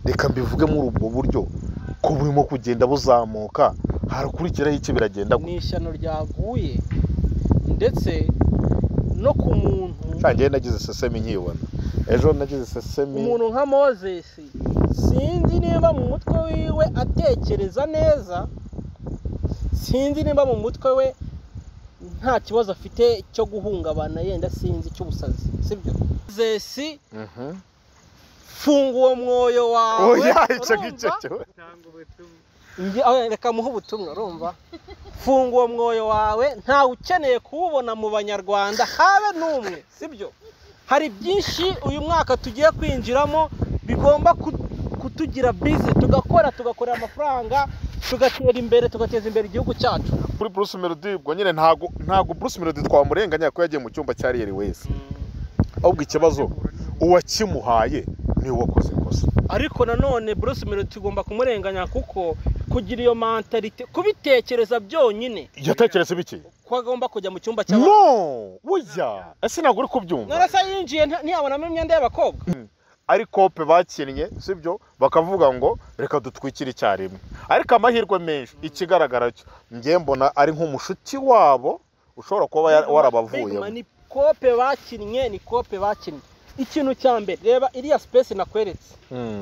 reka mbivuge muri ubwo buryo ko burimo kugenda buzamuka harakurikiraho iki biragenda ni ishyano ryaguye ndetse no ku muntu cyangwa nagize sesemi nkibona ejo nagize sesemi umuntu nka Moses sinzi niba mu mutwe wiwe atekereza neza sinzi niba mu mutwe we nta kibazo afite cyo guhungabana yenda sinzi cy'ubusazi sibyo Moses funga uwo mwoyo wawe oya icyo cyo reka muhe ubutumwa urumva funga uwo mwoyo wawe ntawe ukeneye kuwubona mu banyarwanda habe n'umwe sibyo hari byinshi uyu mwaka tugiye kwinjiramo bigomba kutugira bize tugakorera amafaranga tugatera imbere tugateza imbere igihugu cyacu kuri Bruce Melody ubwo nyine ntago Bruce Melody twamurenganya ko yagiye mu cyumba cya Riel wese ahubwo ikibazo uwakimuhaye ni wakoze kosa ariko nanone Bruce Melody tugomba kumurenganya kuko kugira iyo mentality kubitekereza byonyine yatekereza biki ko agomba kujya mu cyumba cy'abantu no buya ese naguri kubyumva narasa yinjiye ntiyabonamo imyenda y'abakobwa ariko pe bakinnye sibyo bakavuga ngo reka dutwikire icyarimwe ariko amahirwe menshi ikigaragara cyo ngiye mbona ari nk'umushuti wabo ushobora kuba warabavuyemo ni kope bakinnye ikintu cya mbere reba iriya space nakweretse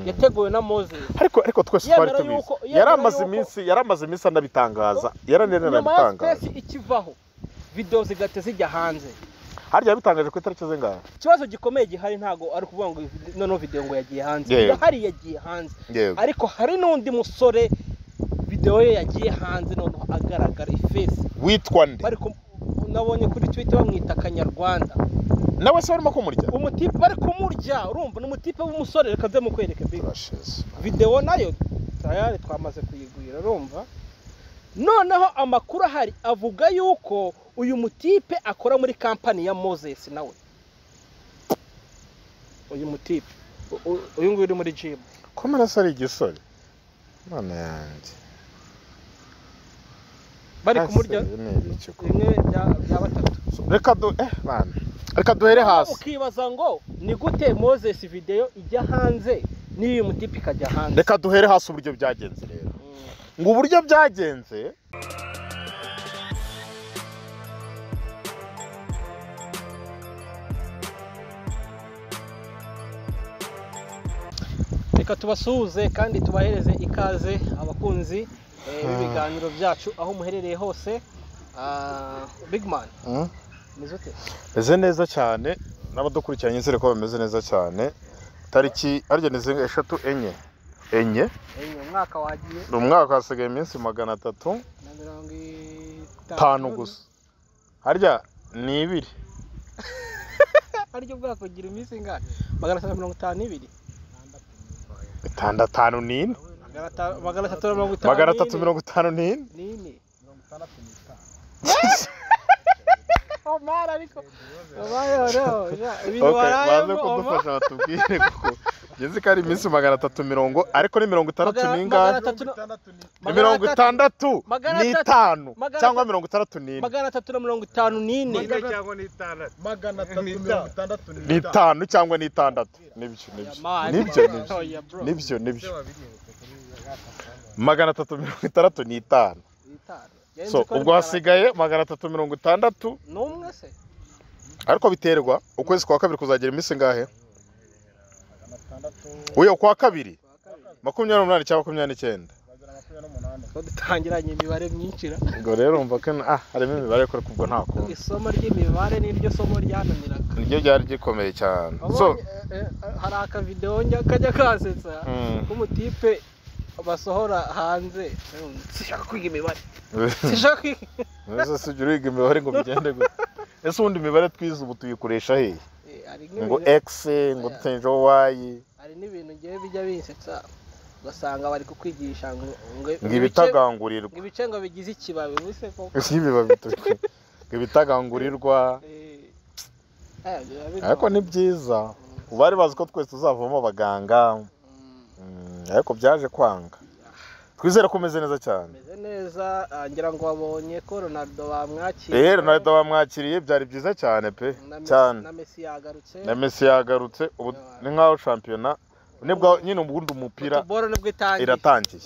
yateguwe na Moses ariko twese twari tubizi yaramaze iminsi anabitangaza yaranenerabitangaza space ikivaho video zigate zijya hanze harya bitangaje ku itariki zingahe ikibazo gikomeye gihari ntago ari kuvuga ngo no video ngo yagiye hanze hari yagiye hanze ariko hari n'undi musore video ye yagiye hanze none agaragara face witwa nde ariko nabonye kuri Twitter bamwita Kanyarwanda nawe se barimo kumurya umutipe bari kumurya urumva n'umutipe w'umusore reka nze mukwereke video nayo tayari twamaze kuyigwira urumva noneho amakuru ahari avuga yuko uyu mutipe akora muri company ya Moses nawe uyu mutipe uyu nguyu uri muri gym komera sari igisore mana yanjye bari kumurya rimwe bya batatu reka duhere hasi ukibaza ngo ni gute Moses video ijya hanze n'iyo mutipe ikajya hanze reka duhere hasi uburyo byagenze rero ngo uburyo byagenze reka tubasuhuze kandi tubahereze ikaze abakunzi b'ibiganiro byacu aho muherereye hose big man meze neza cyane n'abadukurikiranye nzere ko bameze neza cyane tariki arya nize 3 enye umwaka wagiye umwaka hasigaye iminsi 350 gusa harya ni 2 aryo bwako gira iminsi ingana 352 itandatu nini 350 nini Omara ariko bayo ibintu baze kudufasha batubwire kuko yezi kari iminsi 350 ariko ni 60 ningahe 60 cyangwa 64 354 cyangwa ni 6 nibyo 365 so ubwo hasigaye 360 numwe se ariko biterwa ukwezi kwa kabiri kuzagera iminsi ngahe uyo kwa kabiri 28 cyangwa 29 dutangiranye imibare myinshira ngo rero umva ko harimo imibare ko kubwo nta kuntu isomo ry'imibare niryo somo ryananiraga niryo byari gikomeye cyane so hari aka video kajya kasetsa kumutipe basohora hanze sishaka kwiga imibare ese sijuriga imibare ngo bigende gute ese undi imibare twize ubu tuyikoresha he ngo x ngo tenjo y hari n'ibintu ngiye bijya bisetsa ugasanga bari kukwigisha ngo ibitagangurirwa ibice ngo bigize ikibabi bise ko ibibabi tuke ibitagangurirwa ariko ni byiza ubari bazi ko twese tuzavamo abaganga ariko byaje kwanga twizere ko umeze neza cyane meze neza ngira ngo wabonye ko Ronaldo bamwakiriye Ronaldo bamwakiriye byari byiza cyane pe cyane na Messi yagarutse ubu ni nkaho shampiyona nibwo nyine ubundi umupira iratangiye.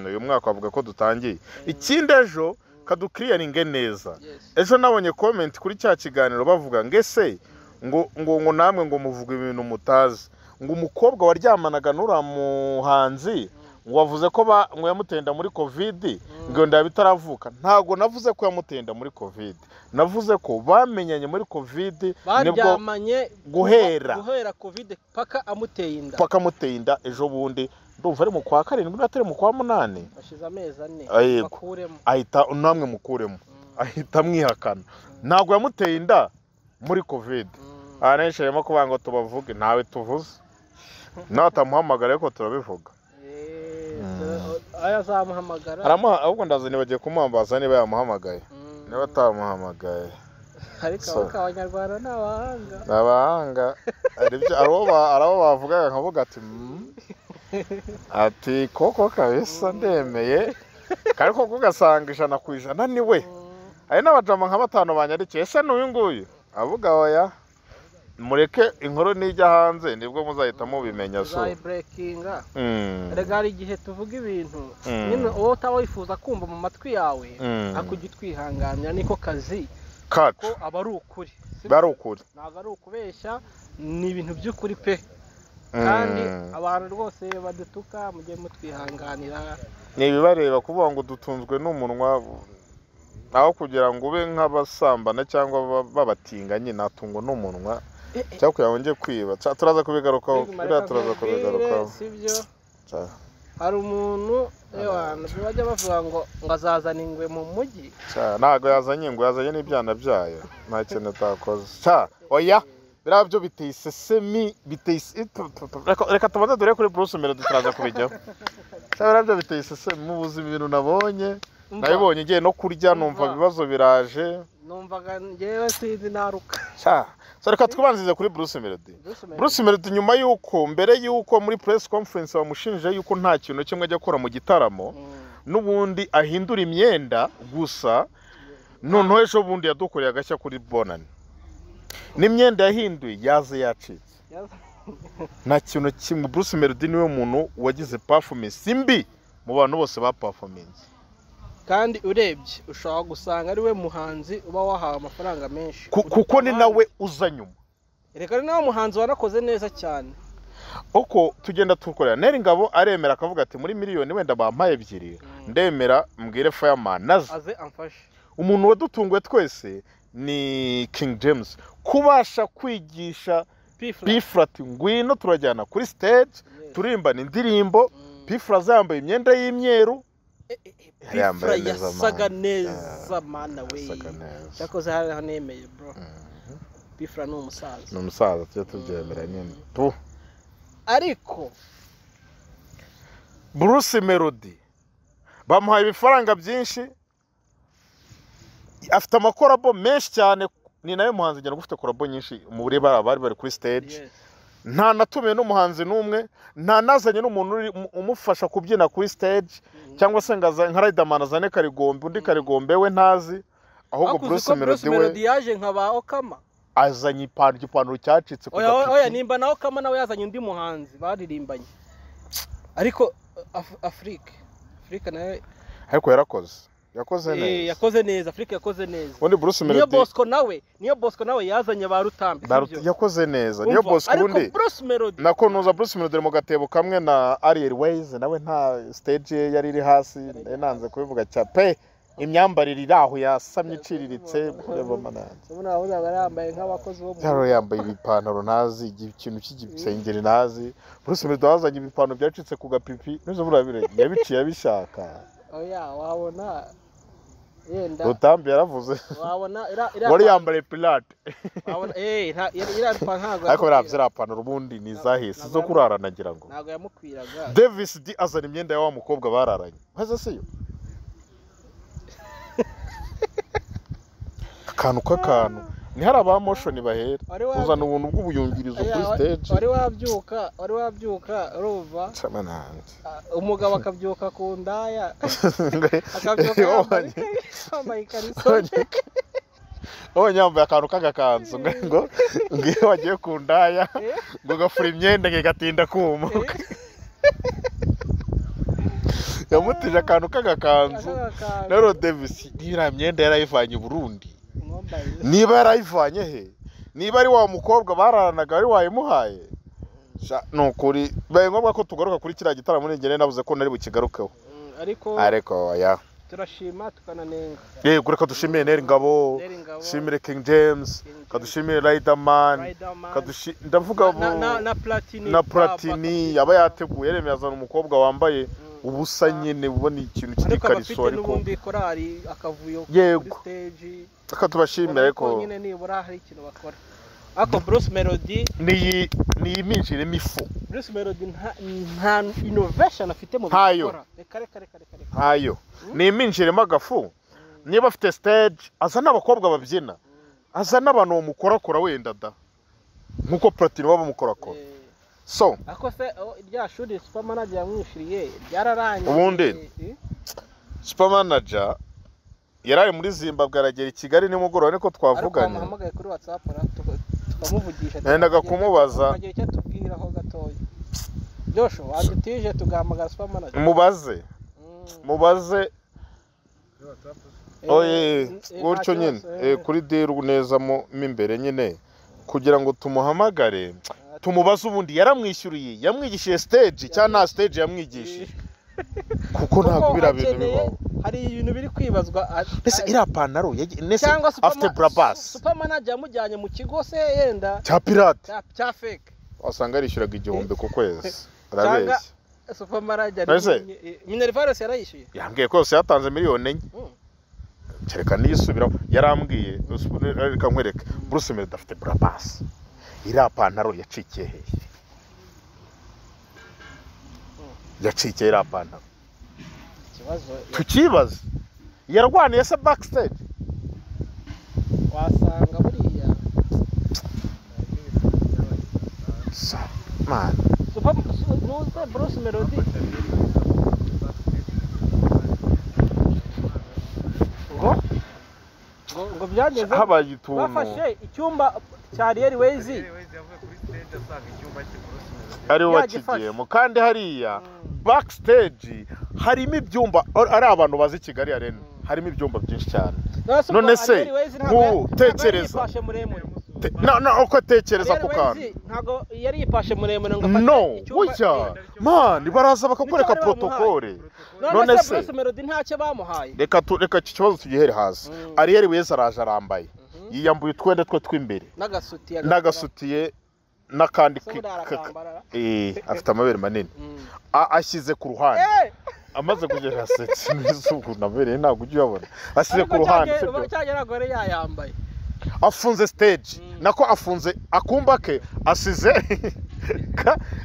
Uyu mwaka bavuga ko dutangiye. Ikindi ejo kadukiriyaringe neza. Ejo nabonye comment kuri cya kiganiro bavuga ngese ngo namwe ngo muvuga ibintu mutazi. Ngo umukobwa waryamanaga n'ura muhanzi ngo wavuze ko ngo yamutenda muri covid ngo ndaba bitaravuka. Ntago navuze ko yamutenda muri covid, navuze ko bamenyanye muri covid nibwo guhera covid paka amuteye inda ejo bundi ndumva ari mu kwa 7 n'atari mu kwa 8 bashize amezi 4 bakuremo ahita namwe mukuremo ahita mwihakana. Ntago yamuteye inda muri covid. Araneshemo kuba ngo tubavuge ntawe tuvuze natamuhamagara ariko turabivuga. Aya zamuhamagara ahubwo ndazane bagiye kumuhambaza niba yamuhamagaye niba atamuhamagaye. Ariko abanyarwanda n'abahanga arabo bavuga nkavuga ati koko kabisa ndemeye ariko kugasanga 100% niwe. Ari n'abajama nka 5 banyandikiye ese n'uyu nguyu avuga oya mureke inkuru nijya hanze nibwo muzahita mubimenya. So breakinga regari igihe tuvuga ibintu nyine uwo utawifuza kumva mu matwi yawe akujya twihanganya niko kazi ko aba ari ukuri ntabwo ari ukubeshya ni ibintu by'ukuri pe. Kandi abantu rwose badutuka mujye mutwihanganira. Ni bibareba kuvuga ngo dutunzwe n'umunwa aho kugira ngo ube nk'abasambana cyangwa babatinganye natungo n'umunwa cyangwa kuyabonje kwiba. Turaza kubigarukaho sibyo. Hari umuntu bajya bavuga ngo azazana ingwe mu mujyi. Ntago yazanye ingwe, yazanye n'ibyana byayo. Nta kintu atakoze. Oya birabyo biteye isesemi reka tubanze dore kuri Bruce Melody turaza kubijyaho. Birabyo biteye isesemi mu buzima ibintu nabonye nabibonye ngiye no kurya numva ibibazo biraje numvaga ngewe sinzi naruka. So reka twibanzize kuri Bruce Melody. Bruce Melody nyuma yuko mbere yuko muri press conference bamushinje yuko nta kintu kimwe ajya akora mu gitaramo n'ubundi ahindura imyenda gusa noneho ejo bundi yadukoreye agashya kuri Bonani n'imyenda yahinduye yaze yacitse. Nta kintu kimwe. Bruce Melody niwe muntu wagize performance mbi mu bantu bose ba performance. Kandi urebye ushobora gusanga ari we muhanzi uba wahawe amafaranga menshi kuko ni nawe uza nyuma. Reka ni nawe muhanzi wanakoze neza cyane. Uko tugenda tukorera Neri Ngabo aremera akavuga ati muri miliyoni wenda bampaye 2 ndemera mbwire Fireman aze amfashe. Umuntu wadutunguye twese ni King James kubasha kwigisha P-Flat ngwino turajyana kuri stage turimbana indirimbo. P-Flat zambaye imyenda y'imyeru yasaga neza mana we cyakoze hanemeye bro. P-Flat ni umusaza tujye tubyemera nyine ariko Bruce Melody bamuhaye ibifaranga byinshi afite amakorabo menshi cyane. Ni nawe muhanzi njye gufite korabo nyinshi mu buri bari kuri stage. Nta natumiye n'umuhanzi n'umwe, nta nazanye n'umuntu umufasha kubyina kuri stage cyangwa se ngaza nka Riderman azane Karigombe undi Karigombe we ntazi. Ahubwo Bruce Melody yaje nkaba Okama azanye ipantaro cyacitse ku gapiki. Oya nimba na Okama nawe yazanye undi muhanzi baririmbanye. Ariko Afrika nawe ariko yakoze neza. Afrika yakoze neza. Undi Bruce Melody niyo Bosco nawe yazanye ba Rutambi yakoze neza. Niyo Bosco undi nako nuza Bruce Melody mu gatebo kamwe na Airways nawe nta stage yari iri hasi nanze kubivuga cyape. Imyambarire iraho yasamye iciriritse reba mananze. Ubona aho yambaye nk'abakozi bo mu yambaye ibipantaro nazi ikintu cy'igisengeri nazi. Bruce Melody wazanye ibipantaro byacitse ku gapipi nizo burabire yabiciye abishaka. Oya wabona yenda Rutambi yaravuze wabona wari yambare pirate wabona ira ntago ariko biravyira apana ubundi nizahise zo kurara nagira ngo ntago yamukwiraga. Davis D azana imyenda ya wa mukobwa bararanye haza seyo akantu ni hari aba motion bahera uzana ubuntu bw'ubuyungirizo kuri stage. Wari wabyuka ruva umugabo akabyuka ku ndaya akabyuka yambaye ikariso nyambaye akantu k'agakanzu ngo iyo wagiye ku ndaya ngo gafura imyenda gatinda kumuka yamutije akantu k'agakanzu rero Davis iriya myenda yarayivanye i Burundi niba yarayivanye he niba ari wa mukobwa bararanaga ari wayimuhaye nukuri baye ngombwa ko tugaruka kuri kiriya gitaramo n'ingene nabuze ko nari bukigarukeho ariko ya turashima tukananenga yego reka dushimire Neri Ngabo dushimire King James kadushimire Riderman ndavuga na Platini yaba yateguye yaremezana umukobwa wambaye ubusa nyine ubona ikintu cy'ikariso ariko n'ubundi korari akavuyo kuri stage akatubashimira ariko nyine nibura hari ikintu bakora ako Bruce Melody ni iminjire mifu Bruce Melody nta innovation afite mu bikora reka hayo ni iminjire magafu niba afite stage azana abakobwa babyina azana abantu bamukorakora wenda da nkuko Platini baba mukorakora so ako se irya shuri super manager yamwishiriye byararanye ubundi super manager yarari muri Zimbabwe aragera i Kigali nimugoroba niko twavuganye ahamagaye kuri WhatsApp tukamuvugisha nendaga kumubaza icyo tubwiraho gatoya Joshua wadutije tugahamagara super manager mubaze gutyo nyine kuri diru neza mo imbere nyine kugira ngo tumuhamagare tumubaze ubundi yaramwishyuriye yamwigishije stage cyangwa nta stage yamwigishije kuko ntabwo bira bintu bibaho hari ibintu biri kwibazwa ese iriya pantaro nese afite brabas super manager yamujyanye mu kigo se yenda cya pirate cya fake wasanga arishyuraga 1000 ku kwezi arabeshya super manager Minervalos yarayishyuye yambwiye ko yose yatanze miliyoni 4 kereka niyisubiraho yarambwiye reka nkwereke Bruce Melody afite brabas iriya pantaro yacikiye hehe yacikiye iriya pantaro tukibaza yarwaniye se backstage wasanga buriya man nuze Bruce Melody ngo byageze habaye ituntu bafashe icyumba cya Airways ari wakigiyemo kandi hariya backstage harimo ibyumba ari abantu bazi Kigali Arena harimo ibyumba byinshi cyane none se tekereza uko tekereza ku kantu ntago yari yipashe muremure ngo afate ujya man baraza bakakwereka protocole none se Bruce Melody ntacyo bamuhaye reka iki kibazo tugihere hasi Airways araje arambaye yiyambuye utwende twe tw'imbere n'agasutiye n'akandi afite amabere manini ashyize ku ruhande amaze kugera setse n'isuku nabereye ntabwo ujye uyabona ashyize ku ruhande afunze stage nako afunze akumba ke asize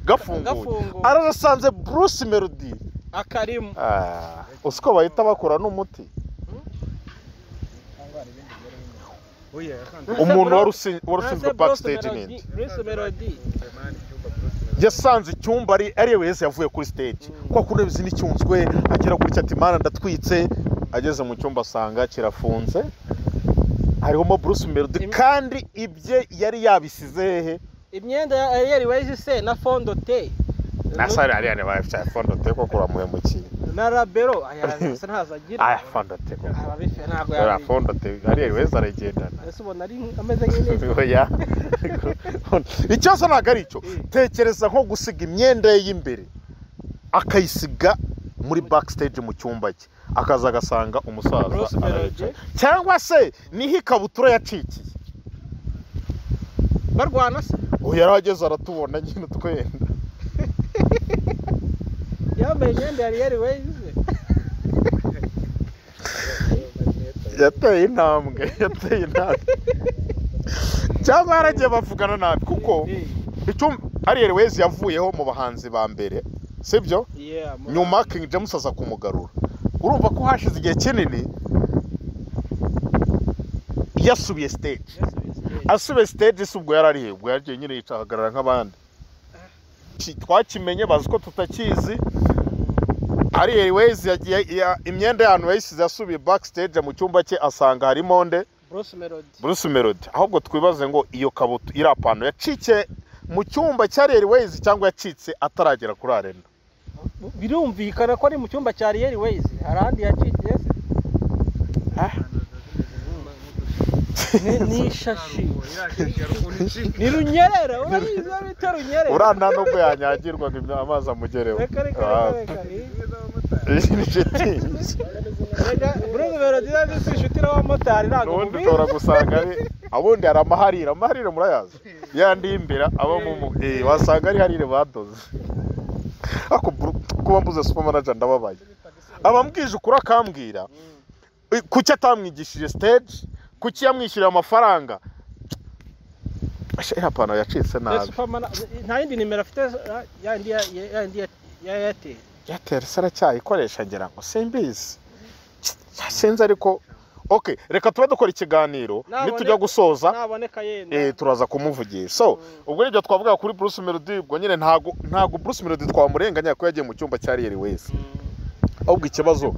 gafunguye arasanze Bruce Melody akarimo usiko bahita bakora n'umuti umuntu warushinzwe backstage n'indi yasanze icyumba ari wese yavuye kuri stage kwa kundi bizi n'icyunzwe agera kuri cyatimana ndatwitse ageze mu cyumba asanga kirafunze hariho Bruce Melody kandi ibye yari yabisize hehe imyenda ya Airways se na fondote nasari ari ane bafite fondote ko kuramuye mu kintu na rabero ayarase ntazagira fondote ko ababife ntago ya fondote Airways aragendana ese ubona ari ameze nk'ineza oya icyo ntago ari cyo tekereza nko gusiga imyenda ye y'imbere akayisiga muri backstage mu cyumba cye akaza agasanga umusaza cyangwa se niho ikabutura yacikiye barwana se yarageze aratubona nyine twenda yambaye imyenda ya Airways yateye intambwe cyangwa yaragiye bavugana nabi kuko Airways yavuyeho mu bahanzi ba mbere sibyo nyuma King James aza kumugarura urumva ko hashize igihe kinini yasubiye stage subwo yararihe ubwo yagiye nyine yicahagarara nk'abandi twakimenye bazi ko tutakizi Airways yagiye imyenda y'abantu yayisize yasubiye backstage mu cyumba cye asanga harimo nde Bruce Melody ahubwo twibaze ngo iyo kabuto iri apano yacike mu cyumba cya Airways cyangwa yacitse ataragera kuri arena birumvikana ko ari mu cyumba cya Airways harandi yacitse ni shashi ni runyerera urabizi bita runyerera urana nubwo yanyagirwaga amazi amugereho Bruce Melody yaje kwishutira wa motari ntago nundi tora gusanga ari abundi ari amaharira murayaza yandi imbere aba mu wasanga ari harire badoze ako kuba mbuze super manager ndababaye abambwije ukura akambwira kuki atamwigishije stage kuki yamwishyurira amafaranga hapana yacitse nabi nta yindi nimero afite yandi ya Airtel sara cyayikoresha ngira ngo simbizi sinzi ariko okay reka tube dukora ikiganiro nitujya gusoza naboneka yenda turaza kumuvugisha so ubwo nibyo twavuga kuri Bruce Melody ubwo nyine ntago Bruce Melody twamurenganya ko yagiye mu cyumba cya Airways ahubwo ikibazo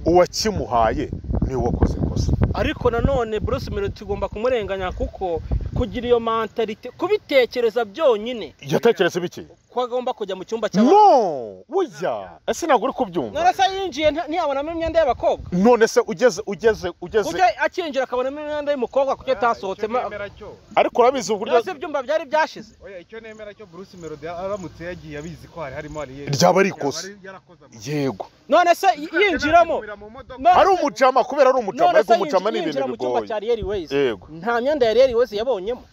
uwakimuhaye ni wakoze kosa ariko nanone Bruce Melody tugomba kumurenganya kuko kugira iyo mentality kubitekereza byonyine yatekereza biki ko agomba kujya mu cyumba cya no oya ese ntabwo uri kubyumva none se yinjiye ntiyabonamo imyenda y'abakobwa none se ugeze kuko akinjira akabonamo imyenda y'umukobwa kuko atasohotsemo ariko urabizi uburyo byose byumba byari byashize oya icyo nemera cyo Bruce Melody aramutse yagiye abizi ko harimo ryaba ari ikosa yego none se yinjiramo hari umujama kubera ari umujama ariko umujama ni ibintu bigoye yego nta myenda ya Airways yabonyemo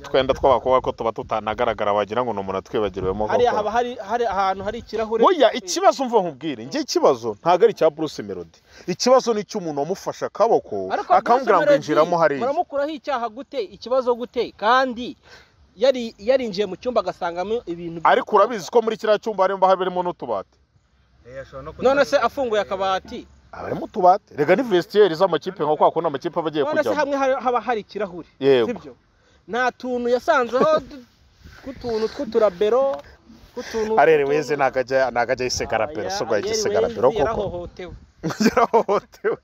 twenda tw'abakobwa ko tuba tutanagaragara wagira ngo umuntu atwibagiriwemo hari ahantu hari ikirahure oya ikibazo mva nkubwire ngiye ikibazo ntago ari cya Bruce Melody ikibazo ni cy'umuntu wamufasha akaboko akambwira ngo injiramo hari muramukuraho icyaha gute ikibazo gute kandi yarinjiye mu cyumba agasangamo ibintu ariko urabizi ko muri kiriya cyumba harimo n'utubati none se afunguye akabati abarimo tubate rega ni vestiaire z'amakipe nko kwa kuna amakipe abagiye kujya none se hamwe haba hari ikirahure sibyo nta tuntu yasanzeho kutuntu tw'uturabero kutuntu Airways nagajya isegara pero so gwa isegara pero koko yarahohotewe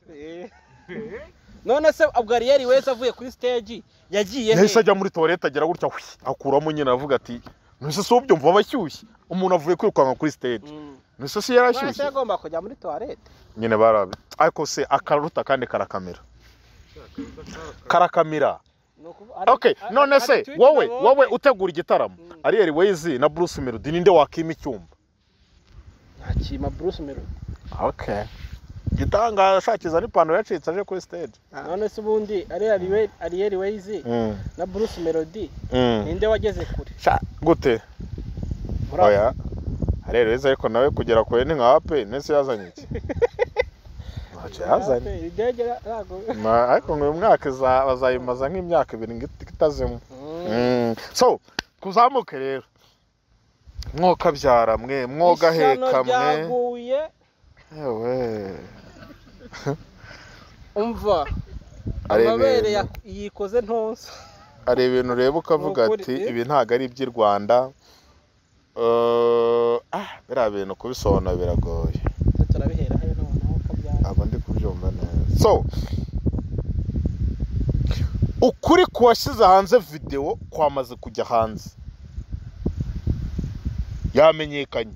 none se ubwo Airways avuye kuri stage yagiye yahise ajya muri toilette agera gutya akuramo nyine avuga ati nise so byumva abashyushye umuntu avuye kwirukanka kuri stage nise se yarashyushye agomba kujya muri toilette nyine barabe ariko se akaruta kandi karakamira okay none se wowe utegura igitaramo ari Airways na Bruce Melody ninde wakima icyumba nakima Bruce Melody okay gitanga shakiza n'ipantaro yacitse aje kuri stage none se ubundi ari Airways na Bruce Melody ninde wageze kure gute oya Airways ariko nawe kugera kure ni nka ape nese yazanye iki yazanye ariko ngo uyu mwaka bazayimaza nk'imyaka 2 itazemo so kuzamuke rero mwoka byara mwe mwoga heka mwe ewe umva amabere yikoze ntonsa ari ibintu ureba ukavuga ati ibi ntago ari iby'i Rwanda biriya bintu kubisobanura biragoye turabihera hano naho kabyara aba ndi kubyumva neza so ukuri kuwashyize hanze video kwamaze kujya hanze yamenyekanye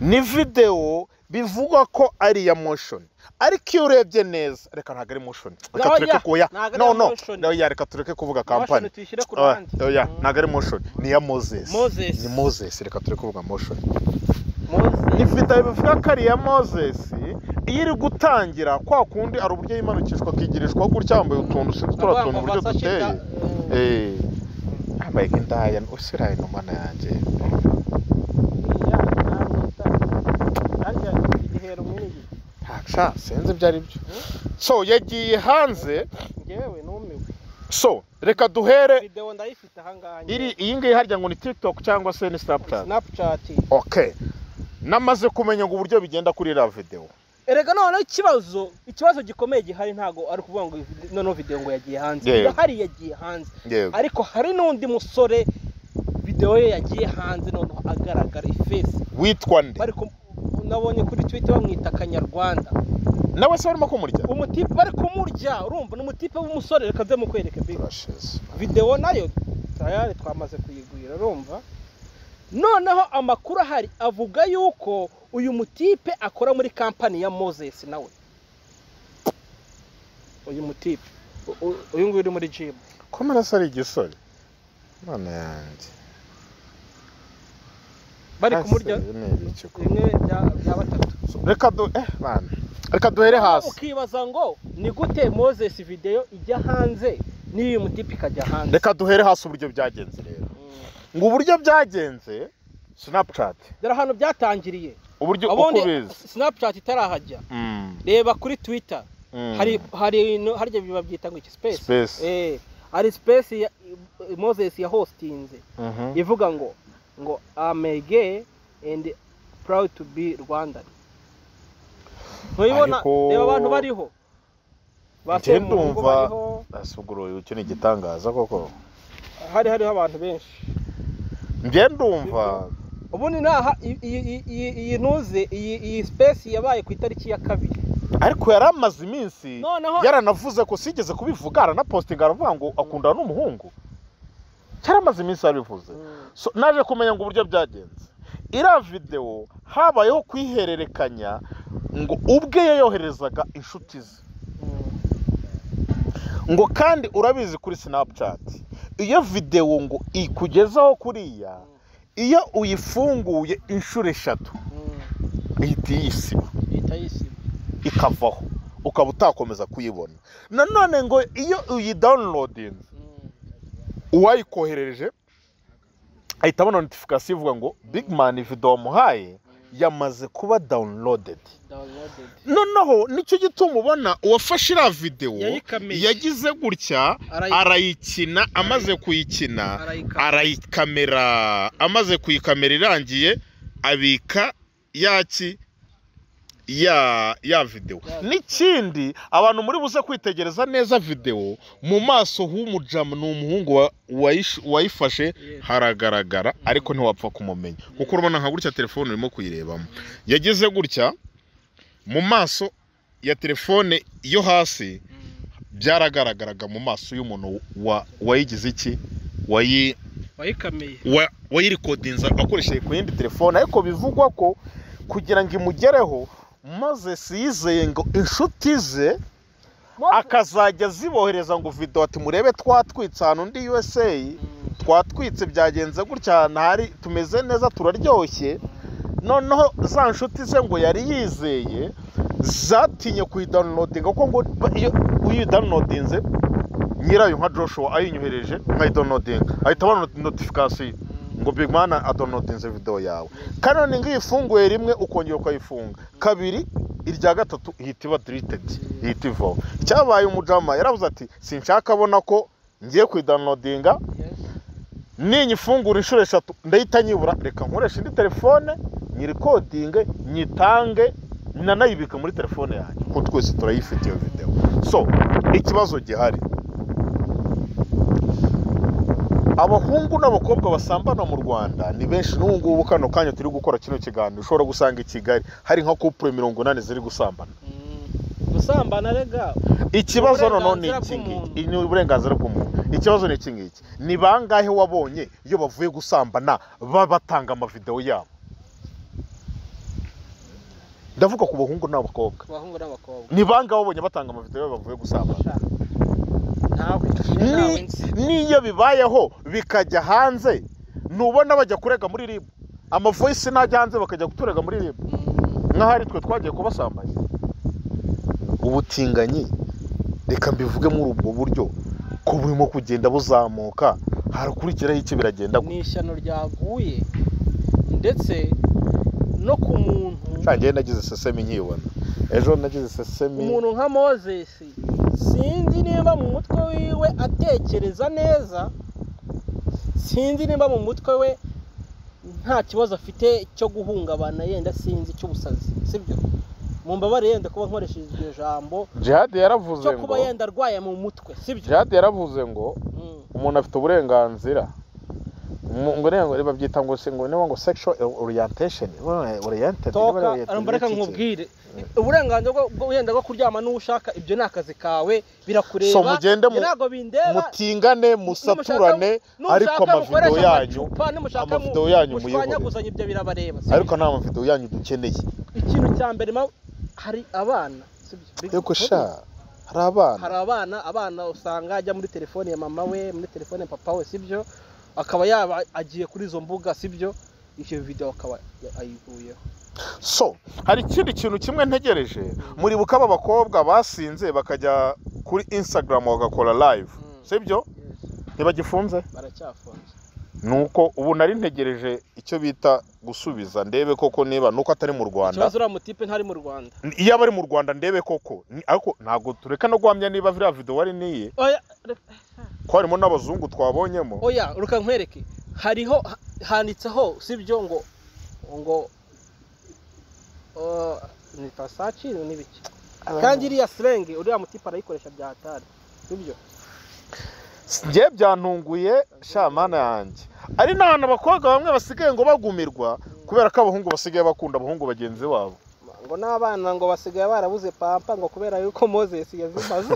ni video bivuga ko ari ya motion ariko iyo urebye neza reka ntago ari motion reka tureke kuya no reka tureke kuvuga company oya ntago ari motion ni ya Moses ni Moses reka tureke kuvuga motion ni video bivuga ko ari ya Moses iri gutangira kwa kundi ari uburyo yimanukishwa kigirishwa gutya yambaye utuntu sintura tuntu uburyo duteye ambaye nk'indaya usiraye no mana yanjye sinzi ibyo ari byo so yagiye hanze ngewe numiwe so reka duhere video ndayifite ahangaha iyi ngiyi harya ngo ni TikTok cyangwa se ni Snapchat okay namaze kumenya ngo uburyo bigenda kuri iriya video erega none ikibazo gikomeye gihari ntago ari kuvuga ngo none video ngo yagiye hanze hari yagiye hanze ariko hari n'undi musore video ye yagiye hanze none agaragara face witwa nde nabonye kuri Twitter bamwita Kanyarwanda nawe se barimo kumurya umutipe bari kumurya urumva ni umutipe w'umusore reka nze mukwereke big turashize video nayo tayari twamaze kuyigwira urumva noneho amakuru ahari avuga yuko uyu mutipe akora muri kampani ya Moses nawe uyu mutipe uyu nguyu uri muri gym komera se ari igisore none yanjye bari kumurya rimwe bya batatu reka duhere hasi ukibaza ngo ni gute Moses video ijya hanze n'iyi mutipe ikajya hanze reka duhere hasi uburyo byagenze rero ngo uburyo byagenze Snapchat dore ahantu byatangiriye uburyo uko bizi Snapchat itarahajya reba kuri Twitter hari biba byita ngo iki space ari space Moses ya hostinze ivuga ngo Akomeye and proud to be Rwanda ntuyibona reba abantu bariho ndumva asuguro icyo ni igitangaza koko hariho abantu benshi ndumva ubundi naha iyi nuze iyi space yabaye ku itariki ya 2 ariko yaramaze iminsi yaranavuze ko sigeze kubivuga aranapostinga aravuga ngo akundana n'umuhungu cyaramaze iminsi abivuze naje kumenya ngo uburyo byagenze ira video habayeho kwihererekanya ngo ubwe yoherezaga inshuti ze ngo kandi urabizi kuri Snapchat iyo video ngo ikugezaho kuriya iyo uyifunguye inshuro 3 ihita yisiba ikavaho ukaba utakomeza kuyibona nanone ngo iyo uyidownloading uwayikoherereje ahita abona notification ivuga ngo big man video muhaye yamaze kuba downloaded noneho nicyo gituma ubona uwafashe ira video yagize gutya arayikina amaze kuyikina arayikamera amaze kuyikamera irangiye abika yaki ya video n'ikindi abantu muri buze kwitegereza neza video mu maso h'umujama n'umuhungu wayifashe haragaragara ariko ntiwapfa kumumenya kuko urabona nka gutya telefone urimo kuyirebamo yagize gutya mu maso ya telefone yo hasi byaragaragaraga mu maso y'umuntu wayigize iki wayirekodinze akoresheje ku yindi telefone ariko bivugwa ko kugira ngo imugereho maze siyizeye ngo inshuti ze akazajya zibohereza ngo video ati murebe twatwitse hano ndi USA twatwitse byagenze gutya ntari tumeze neza turaryoshye noneho za nshuti ze ngo yari yizeye zatinye kuyidownloadinga kuko ngo iyo uyidownloadinze nyirayo nka Joshua ayinyohereje nkayidownloadinga ahita abona notification ngo big man adownloadinze video yawe kanone ngifunguye rimwe ukongera ukayifunga kabiri irya gatatu ihita iba deleted ihita ivo cyabaye umujama yaravuze ati sinshaka abona ko ngiye kuyidownloadinga ninyifungura inshuro 3 ndahita nyibura reka nkoresha indi telefone nyirecordinge nyitange nanayibika muri telefone yanjye ko twese turayifite iyo video so ikibazo gihari abahungu n'abakobwa basambana mu Rwanda ni benshi n'ubungubu kano kanya turi gukora kino kiganiro ushobora gusanga i Kigali hari nka couple 80 ziri gusambana rega ikibazo none ni uburenganzira bw'umuntu ikibazo ni iki ngiki ni bangahe wabonye iyo bavuye gusambana batanga ama video yabo ndavuga ku bahungu n'abakobwa ni bangahe wabonye batanga ama video bavuye gusambana niyo bibayeho bikajya hanze nubona bajya kurega muri RIB ama voice najya hanze bakajya guturega muri RIB nk'ahari twe twagiye kubasambanya ubutinganyi reka mbivuge muri ubwo buryo ko burimo kugenda buzamuka harakurikiraho iki biragenda ni ishyano ryaguye ndetse no ku muntu cyangwa nagize sesemi nkibona ejo nagize sesemi umuntu nka Moses sinzi niba mu mutwe wiwe atekereza neza sinzi niba mu mutwe we nta kibazo afite cyo guhungabana yenda sinzi cy'ubusazi sibyo mumbabare yenda kuba nkoresheje iryo jambo Jihad yaravuze ngo cyo kuba yenda arwaye mu mutwe sibyo Jihad yaravuze ngo umuntu afite uburenganzira ngo rero babyita ngo se ngo sexual orientation oriented arambara nkubwire uburenganzira bwo wenda bwo kuryama n'ushaka ibyo nakazi kawe birakureba so mugende ntago bindeba mutingane musaturane ariko amavideo yanyu mushwanyaguzanya ibyo birabareba ariko nta mavideo yanyu dukeneye ikintu cya mbere hari abana yego sha hari abana usanga ajya muri telefone ya mama we muri telefone ya papa we sibyo akaba yaba agiye kuri izo mbuga sibyo icyo video akaba ayiguyeho so hari ikindi kintu kimwe ntegereje muri bukaba abakobwa basinze bakajya kuri Instagram bagakora live sibyo ntibagifunze baracyafunze nuko ubu nari ntegereje icyo bita gusubiza ndebe koko niba nuko atari mu Rwanda ikibazo ura mutipe ntari mu Rwanda iyo bari mu Rwanda ndebe koko ariko ntago tureka no guhamya niba vira video wari niye oya ko harimo n'abazungu twabonyemo oya ruka nkwereke hariho handitseho sibyo ngo ni fasachi n'ibiki kandi iriya slang uriya mutipe arayikoresha bya hatari sibyo ngiye byantunguye shamana yanjye ari n'ahantu abakobwa bamwe basigaye ngo bagumirwa kubera ko abahungu basigaye bakunda abahungu bagenzi wabo ngo n'abana ngo basigaye barabuze pampa ngo kubera yuko Moses yazimaze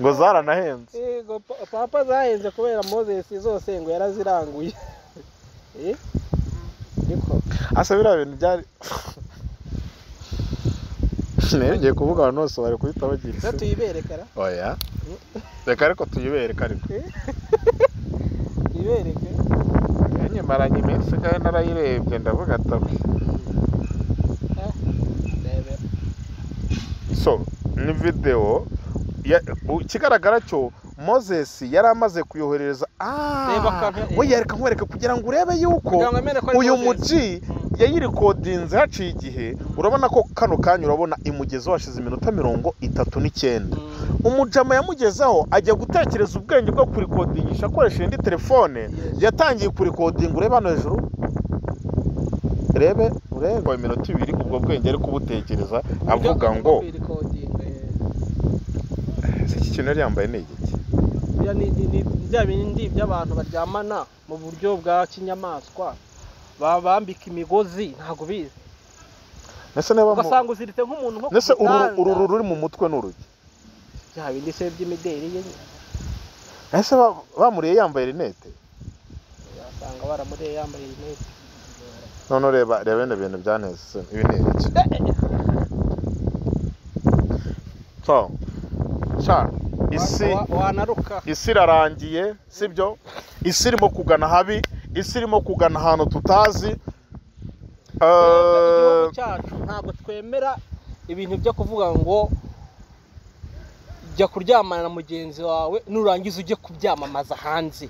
ngo zaranahenze yego pampa zahenze kubera Moses zose ngo yaraziranguye niko asa bira bintu byari ngiye kuvuga abantu bose bari kuhita bagira isi tuyiberekara oya reka ariko tuyibereka ariko tuyibereke yanyemaranye iminsi ngahe narayirebye ndavuga atabi so ni video kigaragara cyo Moses yari amaze kuyohereza we yereka nkwereka kugira ngo urebe yuko uyu muji yayirikodinze haciye igihe urabona ko kano kanya urabona imugezo washize iminota 39 umujama yamugezaho ajya gutekereza ubwenge bwo kurikodingisha akoresheje indi telefone yatangiye kurikodinga ureba hano hejuru urebe iminota 2 ubwo bwenge ari kubutekereza avuga ngo iki kintu yari yambaye ni ni bya bindi by'abantu baryamana mu buryo bwa kinyamaswa babambika imigozi ntago bizi nese neba ugasanga uziritse nk'umuntu nko nese uru ruri mu mutwe n'urugi bya bindi se by'imideli ye nese bamuriye yambaye rinete yasanga baramuriye yambaye rinete none reba ibintu byaneze ibi ni iki so isi irarangiye sibyo isi irimo kugana habi isi irimo kugana ahantu tutazi igihugu cyacu ntabwo twemera ibintu byo kuvuga ngo jya kuryamana na mugenzi wawe nurangiza ujye kubyamamaza hanze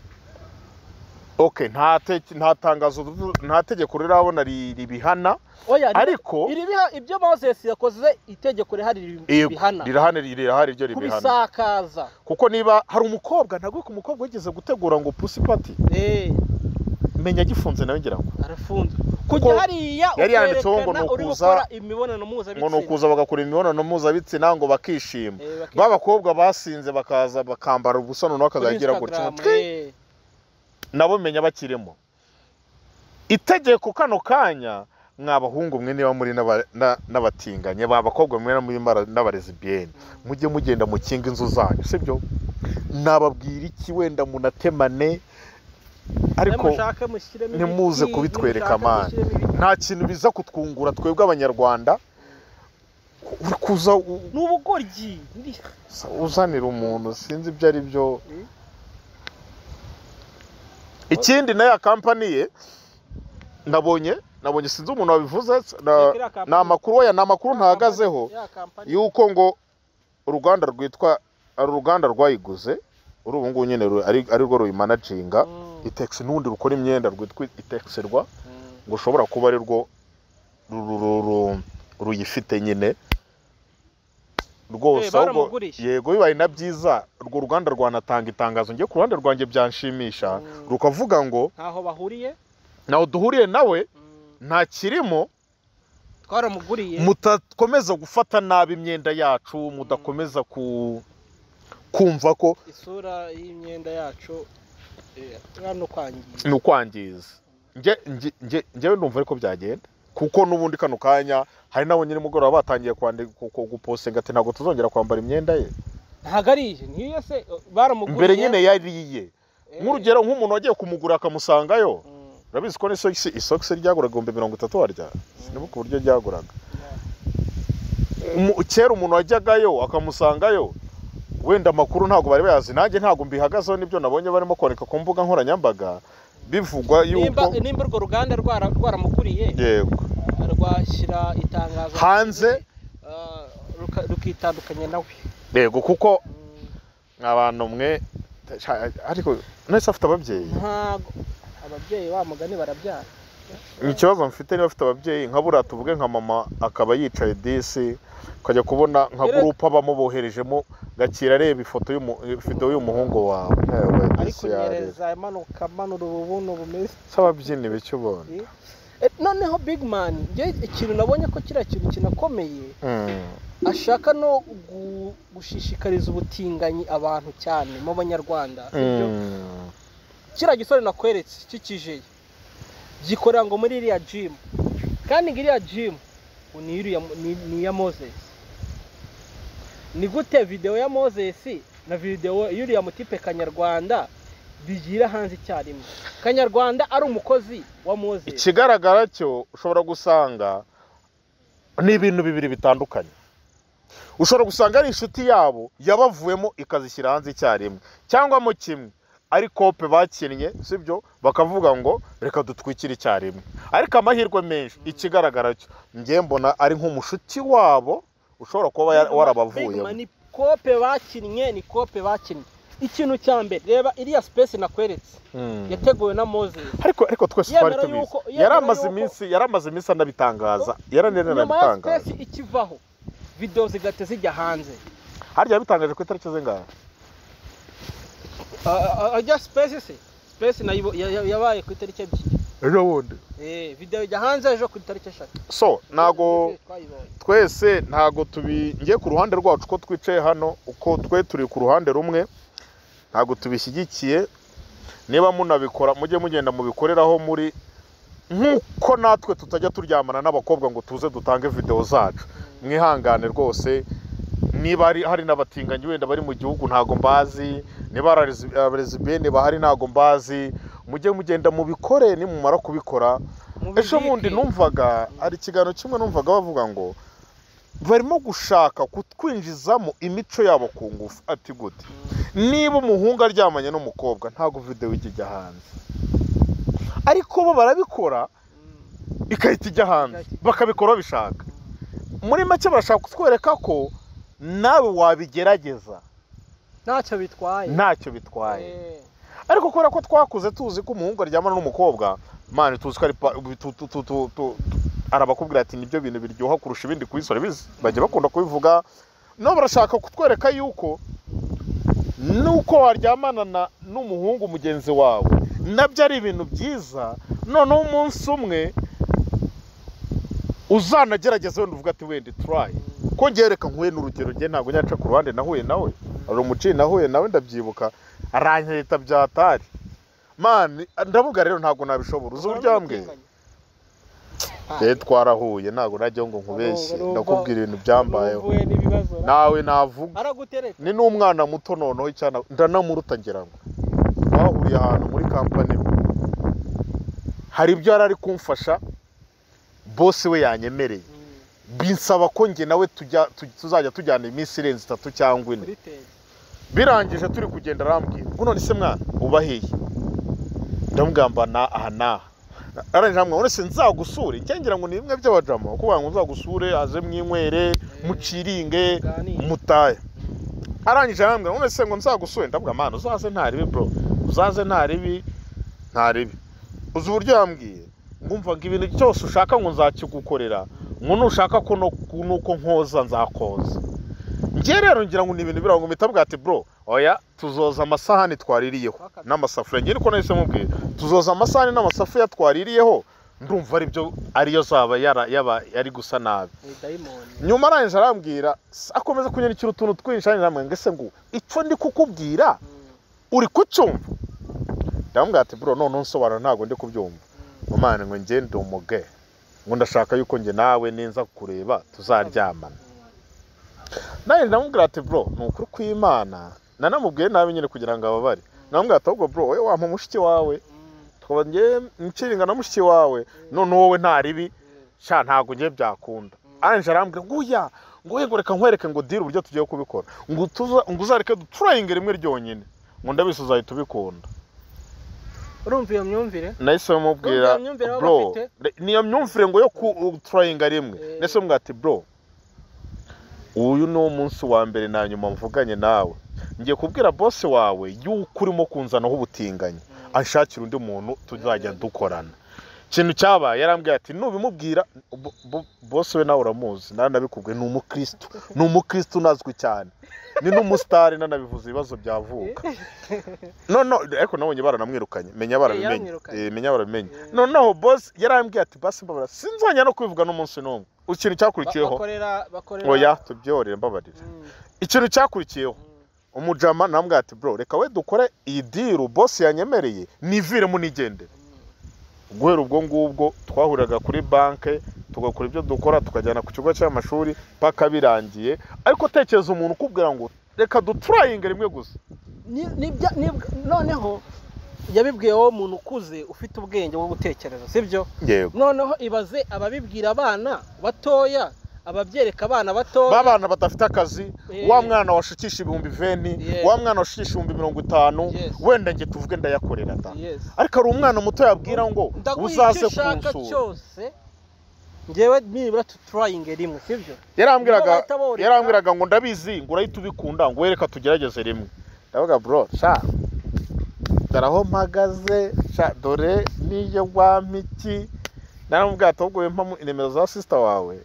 okay nta tangazo nta tegeko rirabona ribihana ariko ibyo Moses yakoze itegeko rihari ribihana rirahari ryo ribihana kubisakaza kuko niba hari umukobwa ntabwo ku mukobwa wigeze gutegura ngo pussy party menya gifunze nawe ngira ngo arafunze kujya hariya yari yanditseho ngo nukuza imibonano mpuzabitsina ngo nukuza bagakora imibonano mpuzabitsina ngo bakishima babakobwa basinze bakaza bakambara ubusano n'akazagira gutya nabo menya bakiremo itegeko kano kanya mwabahungu mwe niba muri n'abatinganye babakobwa mwe muri n'abarezibiyeni mujye mugenda mu kinga inzu zanyu sibyo nababwira iki wenda munatemane ariko ntimuze kubitwereka amana nta kintu biza kutwungura twebwe abanyarwanda kuza n'ubugoryi uzanira umuntu sinzi ibyo ari byo ikindi na ya company ye nabonye sinzi umuntu wabivuze na makuru ntahagazeho yuko ngo uruganda rwitwa uruganda rwayiguze ubu ngubu nyine ari rwo ruyimanaginga itex n'undi rukora imyenda rwitwa itexerwa ngo ushobora kuba ari rwo ruyifite nyine rwose yego bibaye na byiza urwo ruganda rwanatanga itangazo ngiye ku ruhande rwanjye byanshimisha rukavuga ngo ntaho bahuriye naho duhuriye nawe nta kirimo twaramuguriye mutakomeza gufata nabi imyenda yacu mudakomeza kumva ko isura y'imyenda yacu ni ukwangiza njyewe ndumva ariko byagenda kuko n'ubundi kano kanya hari nabo nyine mugoroba batangiye gupostinga ati ntabwo tuzongera kwambara imyenda ye ntabwo ari iye niyo se baramuguriye mbere nyine yariye nk'urugero nk'umuntu wagiye kumugura akamusangayo urabizi ko isogisi ryaguraga 30 warya sinibuka uburyo ryaguraga kera umuntu wajyagayo akamusangayo wenda amakuru ntabwo bari bayazi nanjye ntabwo mbihagazeho nibyo nabonye barimo kwandika ku mbuga nkoranyambaga bivugwa yuko nimba urwo ruganda rwaramuguriye yego rwashyira itangazo hanze rukitandukanya nawe yego kuko abantu mwe ariko nese afite ababyeyi ntago ababyeyi wa mugani barabyara ikibazo mfite niba afite ababyeyi nka buriya tuvuge nka mama akaba yicaye disi ukajya kubona nka gurupe abamuboherejemo gakira areba ifoto y'umuhungu wawe ariko nyereza imanuka manura ububuno bumeze s'ababyinnyi bicyo ubona noneho big man ikintu nabonye ko kiriya kintu kinakomeye ashaka no gushishikariza ubutinganyi abantu cyane mu banyarwanda kiriya gisore nakweretse kikijeye gikorera ngo muri iriya gym kandi iriya gym ni ya Moses ni gute video ya Moses na video y'uriya mutipe Kanyarwanda bigira hanze icyarimwe Kanyarwanda ari umukozi wa Moses ikigaragara cyo ushobora gusanga ni ibintu bibiri bitandukanye ushobora gusanga ari inshuti yabo yabavuyemo ikazishyira hanze icyarimwe cyangwa mu kimwe ari kope bakinnye sibyo bakavuga ngo reka dutwikire icyarimwe ariko amahirwe menshi ikigaragara cyo ngiye mbona ari nk'umushuti wabo ushobora kuba warabavuyemo ni kope bakinnye ikintu cya mbere reba iriya space nakweretse yateguwe na Moses ariko twese twari tubizi yaramaze iminsi anabitangaza nyuma space ikivaho video zigate zijya hanze harya bitangaje ku itariki zingahe ajya space nayo yabaye ku itariki ebyiri ejo bundi video ijya hanze ejo ku itariki 3 so nago twese ntago ngiye ku ruhande rwacu ko twicaye hano uko twe turi ku ruhande rumwe ntago tubishyigikiye niba munabikora mujye mugenda mubikoreraho muri nkuko natwe tutajya turyamana n'abakobwa ngo tuze dutange video zacu mwihangane rwose niba hari n'abatinganyi wenda bari mu gihugu ntago mbazi niba abarezibene bahari ntago mbazi mujye mugenda mubikore nimumara kubikora ejo bundi numvaga ari ikiganiro kimwe numvaga bavuga ngo barimo gushaka kutwinjizamo imico yabo ku ngufu ati gute niba umuhungu aryamanye n'umukobwa ntago video ijya hanze ariko bo barabikora ikahita ijya hanze bakabikora bishaka muri make barashaka kutwereka ko nawe wabigerageza ntacyo bitwaye ariko kubera ko twakuze tuzi ko umuhungu aryamana n'umukobwa mani tuzi ko arabakubwira ati nibyo bintu biryoha kurusha ibindi ku isi bizi bajya bakunda kubivuga no barashaka kutwereka yuko nuko waryamana n'umuhungu mugenzi wawe nabyo ari ibintu byiza noneho umunsi umwe uzanagerageza wenda uvuga ati wenda try ko ngereka nkuye n'urugero nge ntabwo nyaca ku ruhande nahuye nawe ari umuci nahuye nawe ndabyibuka aranketa byatari man ndavuga rero ntabwo nabishobora uzi uburyo yambwiye twarahuye ntabwo najya ngo nkubeshye ndakubwira ibintu byambayeho nawe navuga ni n'umwana muto noneho cyane ndanamuruta ngira ngo twahuriye ahantu muri kampani hari ibyo yari ari kumfasha boss we yanyemereye binsaba ko nge nawe tuzajya tujyana iminsi irenze 3 cyangwa 4 birangije turi kugenda arambwira ngo none se mwana ubahiye ndamugamba aha aranje hamwe none se nzagusure ngira ngo ni bimwe by'abajama kuko ngo nzagusure aze mwinywere muciringe mutaye arangije arambwira none se ngo nzagusure ndavuga mana uzaze ntaribi bro uzaze ntaribi uzi uburyo yambwiye ngumva ngo ibintu cyose ushaka ngo nzakigukorera ngo nushaka ko nuko nkoza nzakoza ngiye rero ngira ngo ni ibintu birango mitabwa ati bro oya tuzoza amasahani twaririyeho n'amasafuriya ngiye niko nahise mubwira tuzoza amasahani n'amasafuriya twaririyeho ndumva ari byo ariyo zaba yari gusa nabi nyuma arangije arambwira akomeza kunyandikira utuntu twinshi namwe ngese ngo icyo ndi kukubwira uri kucyumva ndamubwira ati bro none unsobanura ntago ndi kubyumva umwana ngo ngende umuge ngo ndashaka yuko nge nawe ninza kureba tuzaryamana naye ndamubwira ati bro nukuri kw'Imana nanamubwiye nabi nyine kugira ngo ababare ndamubwira ati ahubwo bro wowe wampa mushiki wawe tukaba nge nshiringa na mushiki wawe none wowe nta ribi sha ntago nge byakunda anje arambwira nguya ngo reka nkwereke ngo dira uburyo tugiye kubikora ngo uzareke duturayinge rimwe ryonyine ngo ndabise uzahita ubikunda urumva iyo myumvire nahise mubwira bro niyo myumvire ngo yo kuturayinga rimwe nese mbwira ati bro uyu ni umunsi wa mbere na nyuma mvuganye nawe ngiye kubwira boss wawe yuko urimo kunzanaho ubutinganyi anshakira undi muntu tuzajya dukorana ikintu cyabaye yarambwiye ati nubimubwira boss we nawe uramuzi nabikubwiye ni umukristo nazwi cyane ni n'umustar nanabivuze ibibazo byavuka no ariko nabonye baranamwirukanye menya barabimenye noneho boss yarambwiye ati basi mbabara sinzanya no kwivuga n'umunsi n'umwe ikintu cyakurikiyeho oya tubyorere mbabarira ikintu cyakurikiyeho umujama nambwiye ati bro reka we dukore iyi deal boss yanyemereye niviremo nigendere guhera ubwo ngubwo twahuriraga kuri banke tugakora ibyo dukora tukajyana ku kigo cy'amashuri paka birangiye ariko tekereza umuntu ukubwira ngo reka duturayinge rimwe gusa noneho yabibwiye wowe umuntu ukuze ufite ubwenge bwo gutekereza sibyo noneho ibaze ababibwira abana batoya ababyereka abana batoya babana badafite akazi wa mwana washikisha 20 wa mwana washikisha 50 wenda nge tuvuge ndayakorera ta ariko ari umwana muto yabwira ngo uzaze kunsura cyose ngewe nibura tuturayinge rimwe sibyo yarambwiraga ngo ndabizi ngo urahita ubikunda ngo wereka tugerageze rimwe ndavuga bro sha daraho mpagaze sha dore niyo wamiki naramubwira ati ahubwo wempa inimero za sister wawe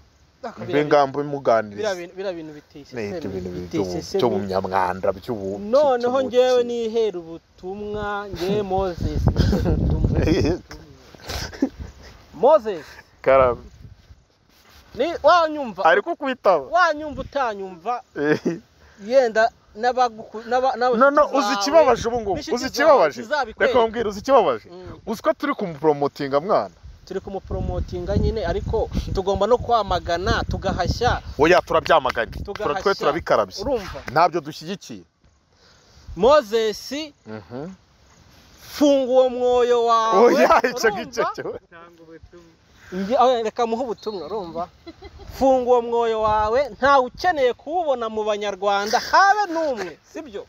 Bengambo imuganiriza bira bintu biteye cyo mu myamwanda by'ubu noneho ngewe nihera ubutumwa ngewe Moses karame ni wanyumva ariko kwitaba wanyumva utanyumva yenda no uzi ikibabaje ubu ngubu uzi ikibabaje reka mbwira uzi ikibabaje uziko turi kumupromotinga mwana turi kumupromotinga nyine ariko tugomba no kwamagana tugahashya oya turabyamaganye twe turabikarabye urumva ntabyo dushyigikiye Moses funga uwo mwoyo wawe oya icyo ngicyo reka muhe ubutumwa urumva funga uwo mwoyo wawe ntawe ukeneye kuwubona mu banyarwanda habe n'umwe sibyo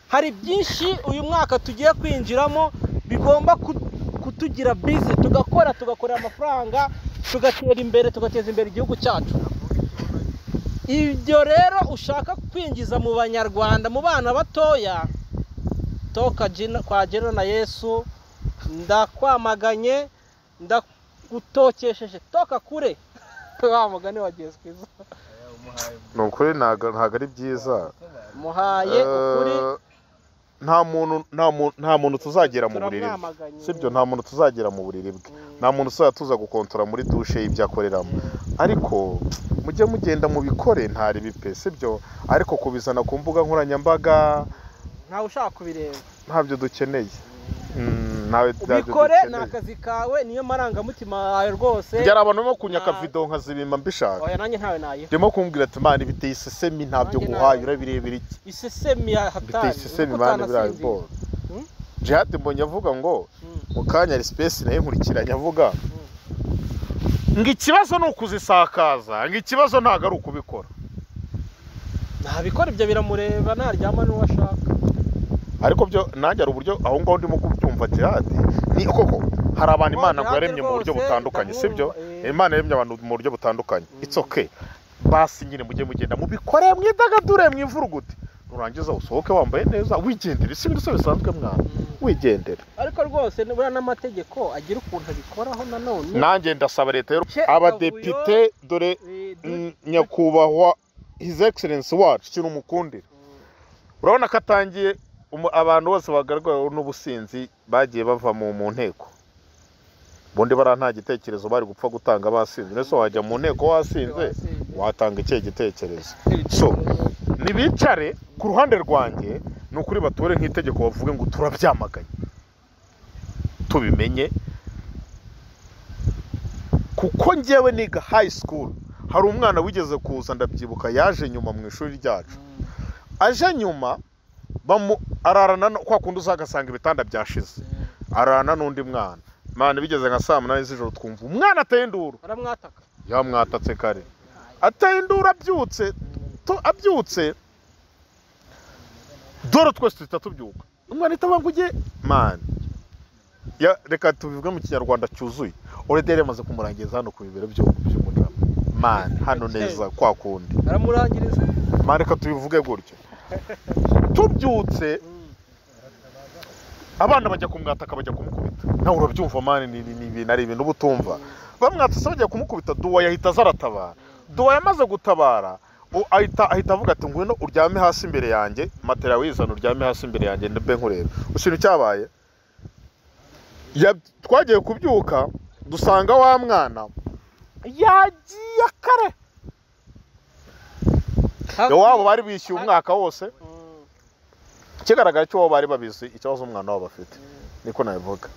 hari byinshi uyu mwaka tugiye kwinjiramo bigomba kutugira busy tugakorera amafaranga tugatera imbere tugateza imbere igihugu cyacu ibyo rero ushaka kwinjiza mu banyarwanda mu bana batoya toka kwa Jena na Yesu ndakwamaganye ndagutokesheje toka kure wa mugane wageze kwiza nukuri ntago ari byiza muhaye ukuri nta muntu tuzagera mu buriri sibyo nta muntu tuzagera mu buriri bwe nta muntu tuza gukontora muri dushe y'ibyo akoreramo ariko mujye mugenda mu bikore ntari bipe sibyo ariko kubizana ku mbuga nkoranyambaga ntawe ushaka kubireba ntabyo dukeneye ubikore ni akazi kawe niyo marangamutima yawe rwose byari abantu bo kunyaka video nkazibimba mbishaka oya nanjye ntawe nayo ndimo kumbwira ati man biteye isesemi ntabyo guhaye urabirebera iki isesemi ya hatari biteye isesemi man birabibora Jihad mbonye avuga ngo mu kanya space naye nkurikiranya avuga ngo ikibazo ni ukuzisakaza ngo ikibazo ntago ari ukubikora ntabikora ibyo biramureba naryama n'uwashaka ariko byo nanjye ari uburyo aho ngaho ndimo kubyumva Jihad ni koko hari abantu Imana ngo yaremye mu buryo butandukanye sibyo Imana yaremye abantu mu buryo butandukanye it's okay basi nyine mujye mugenda mubikore mwidagadure mwivurugute nurangiza usohoke wambaye neza wigendere si ndetse bisanzwe mwana wigendere ariko rwose nibura n'amategeko agira ukuntu abikoraho nanone nanjye ndasaba leta abadepite dore nyakubahwa his excellence wacu kintu mukundira urabona katangiye abantu bose bagaragara n'ubusinzi bagiye bava mu nteko bundi bara nta gitekerezo bari gupfa gutanga basinze nese wajya mu nteko wasinze watanga icyo gitekerezo so nibicare ku ruhande rwanjye nukuri batore nk'itegeko bavuge ngo turabyamaganye tubimenye kuko njyewe niga high school hari umwana wigeze kuza ndabyibuka yaje nyuma mu ishuri ryacu aje nyuma ararana kwa kundi uzagasanga ibitanda byashize ararana n'undi mwana mwana bigeze nka saa 8 z'ijoro twumva umwana ateye induru aramwataka yamwatatse kare ateye induru abyutse dore twese tuhita tubyuka umwana itabanguye man ya reka tubivuge mu kinyarwanda cyuzuye already yamaze kumurangiza hano ku bibero by'umujama man hano neza kwa kundi aramurangiriza man reka tubivuge gutyo tubyutse abana bajya kumwataka bajya kumukubita nawe urabyumva man ni ibintu ari ibintu ubutumva bamwatase bajya kumukubita duwa yahita zaratabara duwa yamaze gutabara ahita avuga ati ngwino uryame hasi imbere yanjye matera wizana uryame hasi imbere yanjye ndebe nkureba ushintu cyabaye twagiye kubyuka dusanga wa mwana yagiye kare wabo bari bishyuye umwaka wose kigaragara cyo bari babizi ikibazo umwana wabo afite niko nabivuga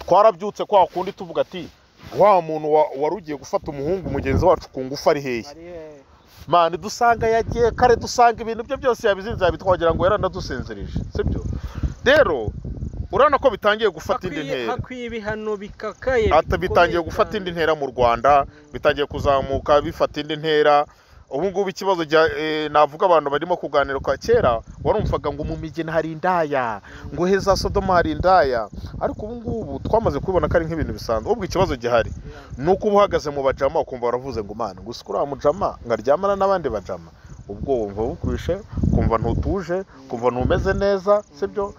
twarabyutse kwa kundi tuvuga ati wa muntu wari ugiye gufata umuhungu mugenzi wacu ku ngufu ari hehe mani dusanga yagiye kare dusanga ibintu bye byose yabizinze yabitwagira ngo yaranadusinzirije sibyo rero urana ko bitangiye gufata indi ntera hakwiye ibihano bikakaye bitangiye gufata indi ntera mu Rwanda bitangiye kuzamuka bifata indi ntera ubu ngubu ikibazo navuga abantu barimo kuganira kwa kera warumvaga ngo mu migina hari indaya ngo heza Sodoma hari indaya ariko ubu ngubu twamaze kubona ko ari nk'ibintu bisanzwe ubwo ikibazo gihari nuko ubuhagaze mu bajama ukumva baravuze ngo mana gusikura mujama ngaryamana n'abandi bajama ubwo wumva bukwishe kumva ntutuje kumva ntumeze neza sibyo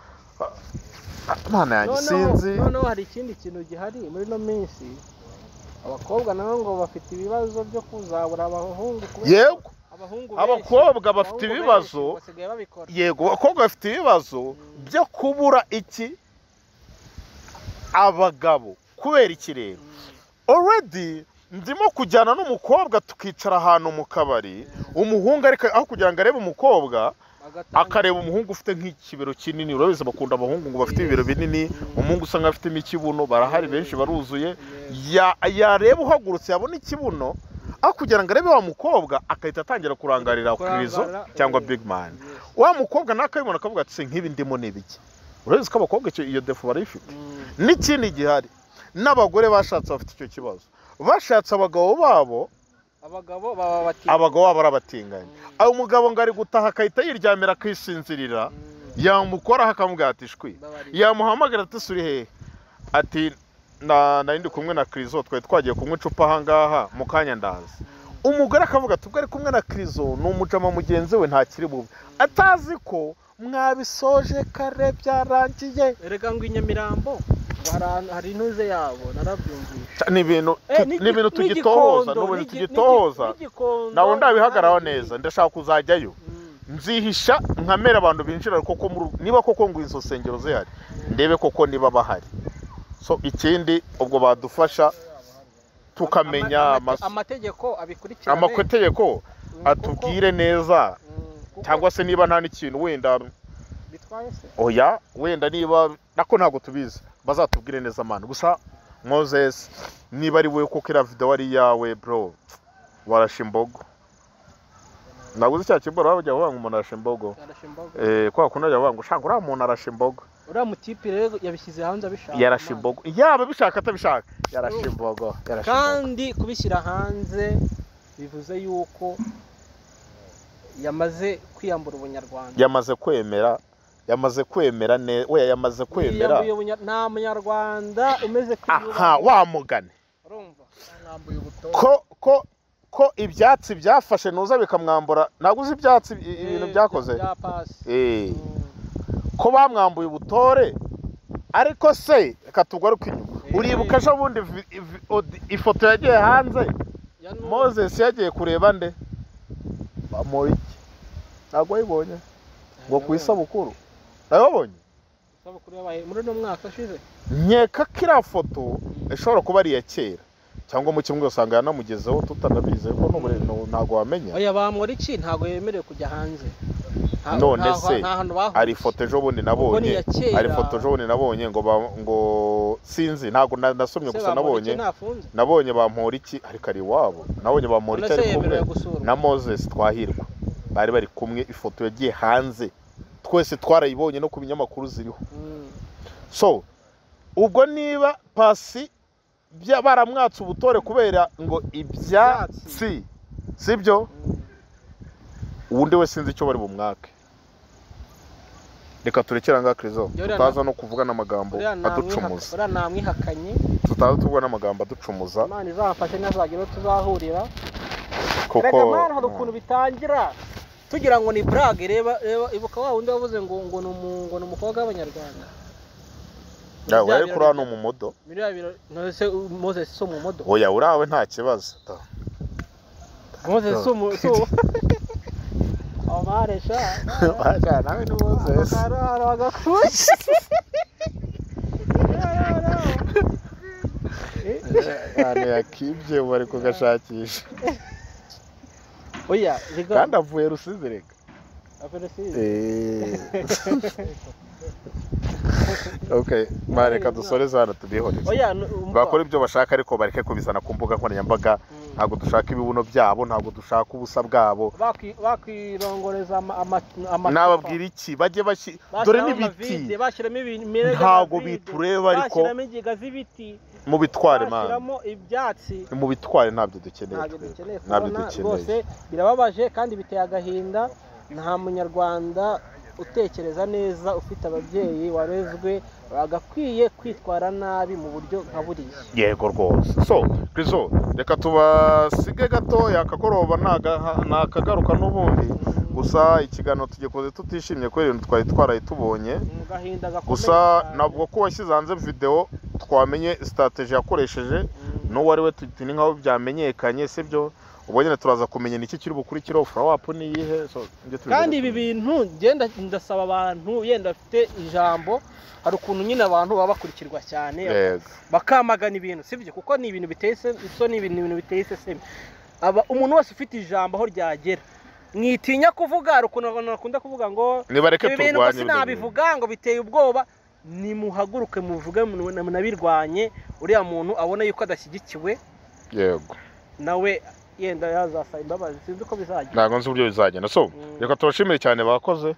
mana yanjye sinzi noneho hari ikindi kintu gihari muri no minsi abakobwa nabo ngo bafite ibibazo byo kuzabura abahungu yego abakobwa bafite ibibazo yego abakobwa bafite ibibazo byo kubura iki abagabo kubera iki rero already ndimo kujyana n'umukobwa tukicara ahantu mu kabari umuhungu ariko aho kugira ngo arebe umukobwa akareba umuhungu ufite nk'ikibero kinini urabizi bakunda abahungu ngo bafite ibibero binini umuhungu usanga afite ikibuno barahari benshi baruzuye yareba uhagurutse yabona ikibuno aho kugira ngo arebe wa mukobwa akahita atangira kurangarira krizo cyangwa big man wa mukobwa nakabibona akavuga ati nk'ibi ndimo nibiki urabizi ko abakobwa iyo defo barayifite n'ikindi gihari n'abagore bashatse bafite icyo kibazo bashatse abagabo babo baba barabatinganye aho umugabo ngo ari gutaha akahita yiryamira akisinzirira yamukoraho akamubwira ati shwi yamuhamagara ati suri hehe ati ndi kumwe na krizo twari twagiye kunywa icupa ahangaha mu kanya ndaza umugore akavuga ati ubwo ari kumwe na krizo ni umujama mugenzi we ntakiri bube atazi ko mwabisoje kare byarangiye erega ngo inyamirambo hari intuze yabo narabyumvise ni ibintu tugitohoza n'ubundi tugitohoza nawe ndabihagaraho neza ndashaka kuzajyayo nzihisha nkamera abantu binjira koko niba koko ngo izo sengero zihari ndebe koko niba bahari so ikindi ubwo badufasha tukamenya amategeko abikurikirane amategeko atubwire neza cyangwa se niba nta n'ikintu wenda bitwaye se oya wenda niba nako ntago tubizi bazatubwire neza man gusa Moses niba ari we koko ira video ari yawe bro warashimbogo naguze cya kiboro bajya banga umuntu arashimbogo kwa kuno bajya banga ushaka ura umuntu arashimbogo ura mutipe rero yabishyize hanze abishaka yarashimbogo yaba bishaka atabishaka yarashimbogo kandi kubishyira hanze bivuze yuko yamaze kwiyambura ubunyarwanda yamaze kwemera we yamaze kwemera nta munyarwanda umeze aha wamugane urumva ko ibyatsi byafashe nuza bikamwambura naguze ibyatsi ibintu byakoze ko bamwambuye ubutore ariko se katugaruka inyuma uribuka ejo bundi ifoto yagiye hanze Moses yagiye kureba nde bamoye ntabwo yibonye ngo ku isabukuru nabonye isabukuru yabaye muri no mwaka ashize nkeka ko iriya foto ishobora kuba ari iya kera cyangwa mu kimwe usanga yanamugezeho tutanabize ko ntabwo wamenya oya bamwora iki ntabwo yemerewe kujya hanze none se ari ifoto ejo bundi nabonye ngo sinzi ntabwo nasomye gusa nabonye bampora iki ariko ari iwabo nabonye bampora iki ari kumwe na Moses Twahirwa bari bari kumwe ifoto yagiye hanze twese twarayibonye no ku binyamakuru ziriho so ubwo niba Pasi baramwatse ubutore kubera ngo ibyatsi sibyo ubundi we sinzi icyo bari bumwake reka turekera nga Krizo tutaza no kuvuga n'amagambo aducumuza ura namwihakanye tutaza tuvuga n'amagambo aducumuza Imana izafashe nazagiro tuzahurira kuko Mana hari ukuntu bitangira tugira ngo ni brage reba ibuka wa wundi wavuze ngo ni umukobwa w'abanyarwanda yawe kuri hano mu modo nose Moses so mu modo oya urawe nta kibazo Moses so Amaresha baja nawe ni Moses aragakush ane yakibye bari kugashakisha oya kandi avuye Rusizi reka okay mareka dusoreza hano tubihoreze bakora ibyo bashaka ariko bareke kubizana ku mbuga nkoranyambaga ntabwo dushaka ibibuno byabo ntabwo dushaka ubusa bwabo bakirongoreza nababwira iki bajye dore n'ibiti bashyiramo ibintu ntabwo bitureba ariko bashyiramo ingiga z'ibiti mu bitware man bashyiramo ibyatsi mu bitware ntabyo dukeneye rwose birababaje kandi biteye agahinda nta munyarwanda utekereza neza ufite ababyeyi warezwe bagakwiye kwitwara nabi mu buryo nka buriya yego rwose so Krizo reka tubasige gato yakagoroba nakagaruka n'ubundi gusa ikiganiro tugikoze tutishimye ko ibintu twari twarayitubonye gusa nabwo ko washyize hanze video twamenye strategy yakoresheje no wari we tuti nkaho byamenyekanye sibyo ubonye turaza kumenya niki kiri bukurikira follow up ni yihe so kandi ibi bintu genda ndasaba abantu yenda afite ijambo hari ukuntu nyine abantu baba bakurikirwa cyane bakamagana ibintu sibyo kuko ni ibintu bitese iso ni ibintu bitese se umuntu wese ufite ijambo aho ryagera mwitinya kuvuga hari ukuntu abantu bakunda kuvuga ngo nibareke turwanye sinabivuga ngo biteye ubwoba nimuhaguruke muvuge munabirwanye uriya muntu abona yuko adashyigikiwe yego nawe yenda yazasaba imbabazi sinzi uko bizagenda ntabwo nzi uburyo bizagenda so reka tubashimire cyane bakoze